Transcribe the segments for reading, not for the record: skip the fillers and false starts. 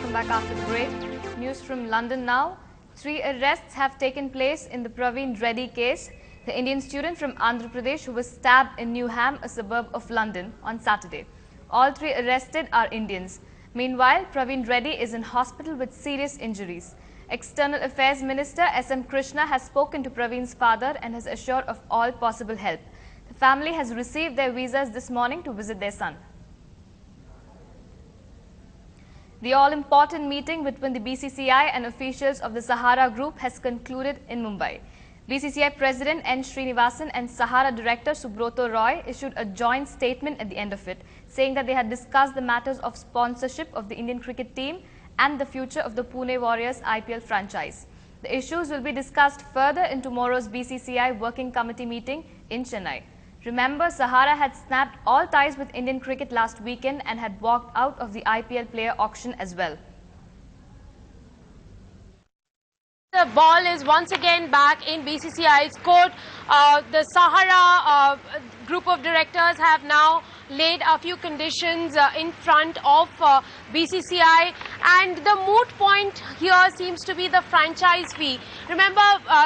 welcome back after the break. News from London now. 3 arrests have taken place in the Praveen Reddy case, the Indian student from Andhra Pradesh who was stabbed in Newham, a suburb of London, on Saturday. All 3 arrested are Indians. Meanwhile, Praveen Reddy is in hospital with serious injuries. External Affairs Minister S.M. Krishna has spoken to Praveen's father and has assured of all possible help. The family has received their visas this morning to visit their son. The all-important meeting between the BCCI and officials of the Sahara Group has concluded in Mumbai. BCCI President N. Srinivasan and Sahara Director Subroto Roy issued a joint statement at the end of it, saying that they had discussed the matters of sponsorship of the Indian cricket team and the future of the Pune Warriors IPL franchise. The issues will be discussed further in tomorrow's BCCI Working Committee meeting in Chennai. Remember, Sahara had snapped all ties with Indian cricket last weekend and had walked out of the IPL player auction as well. The ball is once again back in BCCI's court. The Sahara group of directors have now laid a few conditions in front of BCCI, and the moot point here seems to be the franchise fee. Remember,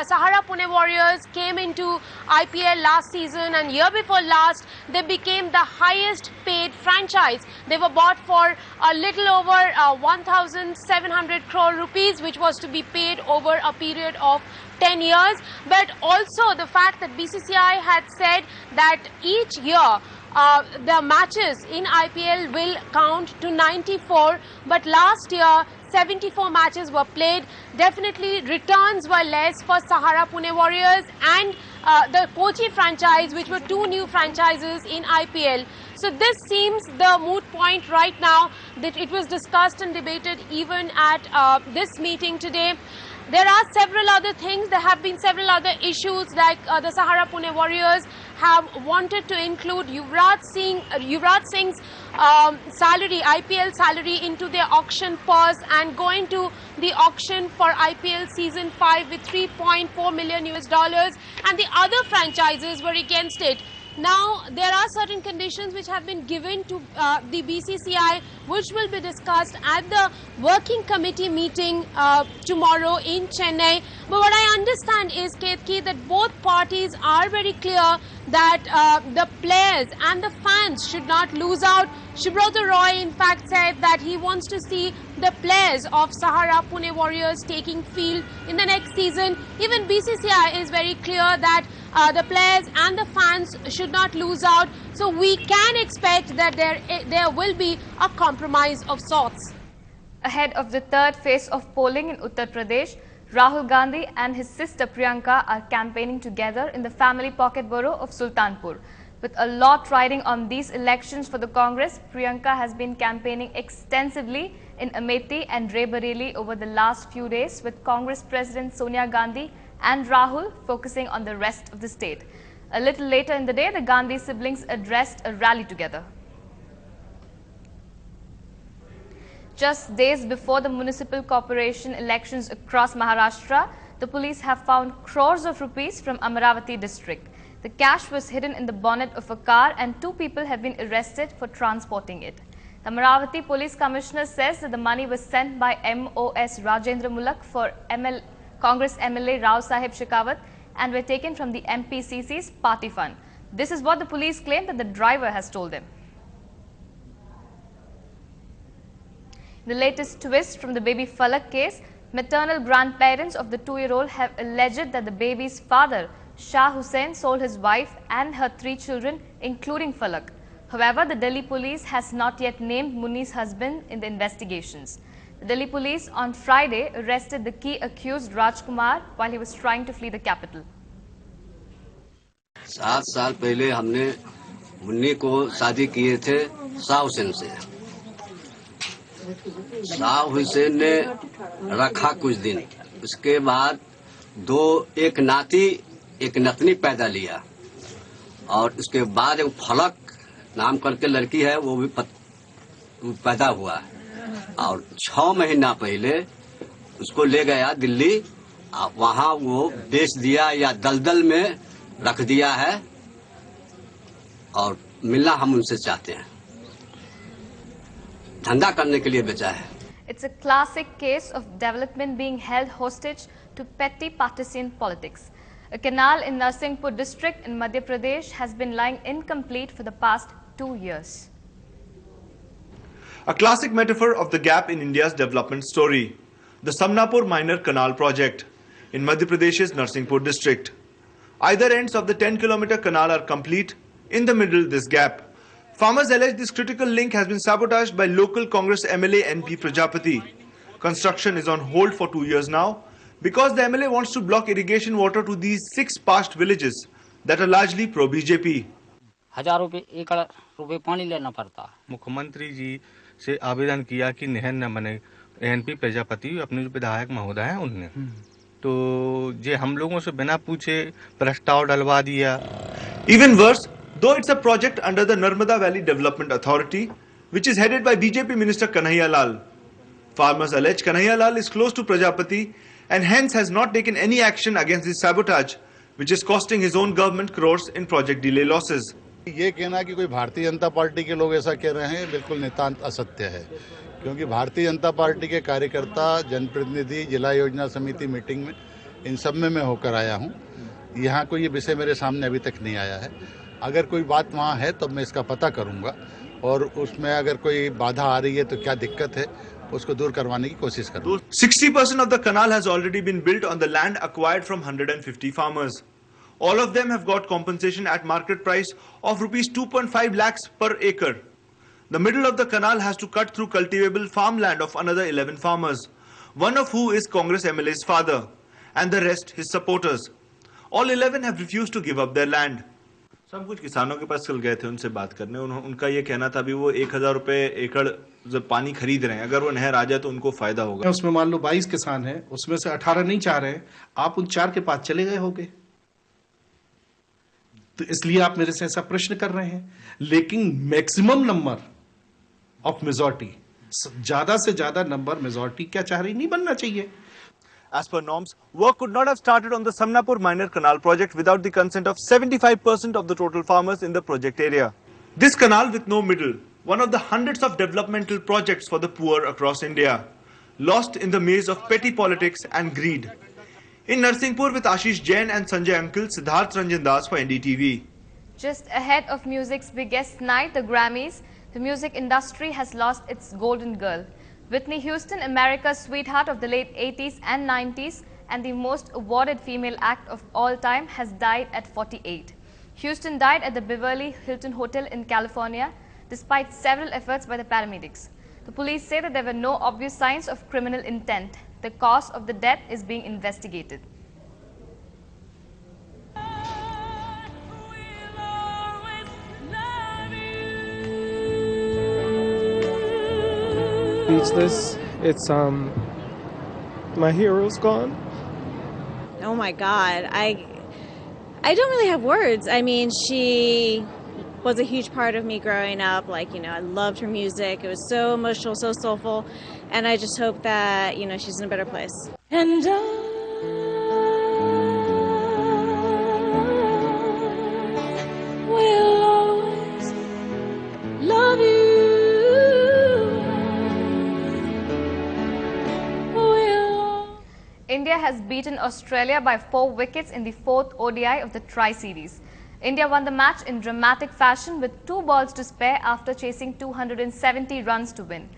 Sahara Pune Warriors came into IPL last season, and year before last they became the highest paid franchise. They were bought for a little over 1,700 crore rupees, which was to be paid over a period of 10 years. But also the fact that BCCI had said that each year the matches in IPL will count to 94, but last year 74 matches were played. Definitely returns were less for Sahara Pune Warriors and the Kochi franchise, which were 2 new franchises in IPL. So this seems the moot point right now. That it was discussed and debated even at this meeting today. There are several other things. There have been several other issues, like the Sahara Pune Warriors have wanted to include Yuvraj Singh's salary, IPL salary, into their auction purse and go into the auction for IPL season 5 with $3.4 million, and the other franchises were against it. Now, there are certain conditions which have been given to the BCCI, which will be discussed at the working committee meeting tomorrow in Chennai. But what I understand is, Ketki, that both parties are very clear that the players and the fans should not lose out. Subroto Roy, in fact, said that he wants to see the players of Sahara Pune Warriors taking field in the next season. Even BCCI is very clear that the players and the fans should not lose out. So we can expect that there will be a compromise of sorts. Ahead of the 3rd phase of polling in Uttar Pradesh, Rahul Gandhi and his sister Priyanka are campaigning together in the family pocket borough of Sultanpur. With a lot riding on these elections for the Congress, Priyanka has been campaigning extensively in Amethi and Raebareli over the last few days, with Congress President Sonia Gandhi and Rahul focusing on the rest of the state. A little later in the day, the Gandhi siblings addressed a rally together. Just days before the municipal corporation elections across Maharashtra, the police have found crores of rupees from Amaravati district. The cash was hidden in the bonnet of a car and 2 people have been arrested for transporting it. The Amaravati Police Commissioner says that the money was sent by MOS Rajendra Mulak for Congress MLA Rao Sahib Shekhawat and were taken from the MPCC's party fund. This is what the police claim that the driver has told them. The latest twist from the baby Falak case, maternal grandparents of the 2-year-old have alleged that the baby's father, Shah Hussain, sold his wife and her 3 children, including Falak. However, the Delhi police has not yet named Muni's husband in the investigations. The Delhi police on Friday arrested the key accused Rajkumar while he was trying to flee the capital. 7 साल पहले हमने मुन्नी को शादी किए थे शाह हुसैन से। शाह हुसैन ने रखा कुछ दिन, उसके बाद एक नाती एक नतनी पैदा लिया, और उसके बाद एक फलक नाम करके लड़की है, वो भी पैदा हुआ, और 6 महीना पहले उसको ले गया दिल्ली, वहाँ वो बेच दिया या दलदल में रख दिया है, और मिलना हम उनसे चाहते हैं। धंधा करने के लिए बेचा है। It's a classic case of development being held hostage to petty partisan politics. A canal in Narsinghpur district in Madhya Pradesh has been lying incomplete for the past 2 years. A classic metaphor of the gap in India's development story. The Samnapur Minor Canal Project in Madhya Pradesh's Narsinghpur district. Either ends of the 10-kilometer canal are complete. In the middle, this gap. Farmers allege this critical link has been sabotaged by local Congress MLA NP Prajapati. Construction is on hold for 2 years now because the MLA wants to block irrigation water to these 6 parched villages that are largely pro-BJP. हजारों एकड़ रुपए पानी लेना पड़ता। मुख्यमंत्री जी से आवेदन किया कि नहर न बने, एनपी प्रजापति अपने जो विधायक महोदय हैं उनने तो ये हम लोगों से बिना पूछे प्रस्ताव डलवा दिया। Even worse, though it's a project under the Narmada Valley Development Authority, which is headed by BJP Minister Kanhaiya Lal. Farmers allege Kanhaiya Lal is close to Prajapati and hence has not taken any action against this sabotage, which is costing his own government crores in project delay losses. ये कहना कि कोई Bharatiya Janata party के लोग ऐसा कह रहे हैं बिल्कुल नितांत असत्य है, क्योंकि भारतीय जनता पार्टी के कार्यकर्ता, जनप्रतिनिधि, जिला योजना समिति मीटिंग में इन सब में मैं होकर आया हूं। यहाँ कोई ये विषय मेरे सामने अभी तक नहीं आया है। अगर कोई बात वहाँ है तो मैं इसका पता करूँगा और उसमें अगर कोई बाधा आ रही है तो क्या दिक्कत है उसको दूर करवाने की कोशिश करूँगा। 60% of the canal has already been built on the land acquired from 150 farmers. All of them have got compensation at market price of rupees 2.5 lakhs per acre. The middle of the canal has to cut through cultivable farmland of another 11 farmers, one of who is Congress MLA's father, and the rest his supporters. All 11 have refused to give up their land. सब कुछ किसानों के पास कल गए थे उनसे बात करने, उनका ये कहना था अभी वो 1000 रुपए एकड़ जब पानी खरीद रहे हैं, अगर वो नहर आ जाए तो उनको फायदा होगा। उसमें मान लो 22 किसान हैं, उसमें से 18 नहीं चाह रहे हैं, आप उन 4 के पास चले गए होगे, तो इसलिए आप मेरे से ऐसा प्रश्न कर रहे हैं। लेकिन मैक्सिमम नंबर ऑफ मेजॉरिटी, ज्यादा से ज्यादा नंबर मेजॉरिटी क्या चाह रही, नहीं बनना चाहिए। As per norms, work could not have started on the Samnapur Minor Canal project without the consent of 75% of the total farmers in the project area. This canal with no middle, one of the hundreds of developmental projects for the poor across India, lost in the maze of petty politics and greed. In Narsinghpur with Ashish Jain and Sanjay Uncle, Siddharth Ranjan Das for NDTV. Just ahead of music's biggest night, the Grammys, the music industry has lost its golden girl. Whitney Houston, America's sweetheart of the late 80s and 90s and the most awarded female act of all time, has died at 48. Houston died at the Beverly Hilton Hotel in California despite several efforts by the paramedics. The police say that there were no obvious signs of criminal intent. The cause of the death is being investigated. Speechless. It's my hero's gone. Oh my God, I don't really have words. I mean, she was a huge part of me growing up. Like, you know, I loved her music. It was so emotional, so soulful, and I just hope that, you know, she's in a better place. And will always love you. India has beaten Australia by 4 wickets in the 4th ODI of the Tri-Series. India won the match in dramatic fashion with 2 balls to spare after chasing 270 runs to win.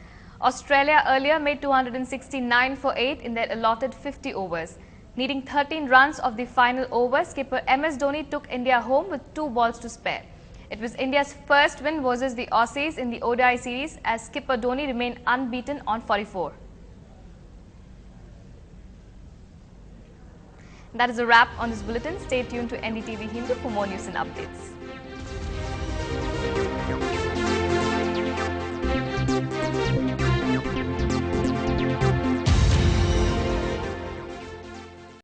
Australia earlier made 269 for 8 in their allotted 50 overs. Needing 13 runs of the final over, skipper MS Dhoni took India home with 2 balls to spare. It was India's first win versus the Aussies in the ODI series as skipper Dhoni remained unbeaten on 44. That is a wrap on this bulletin. Stay tuned to NDTV Hindu for more news and updates.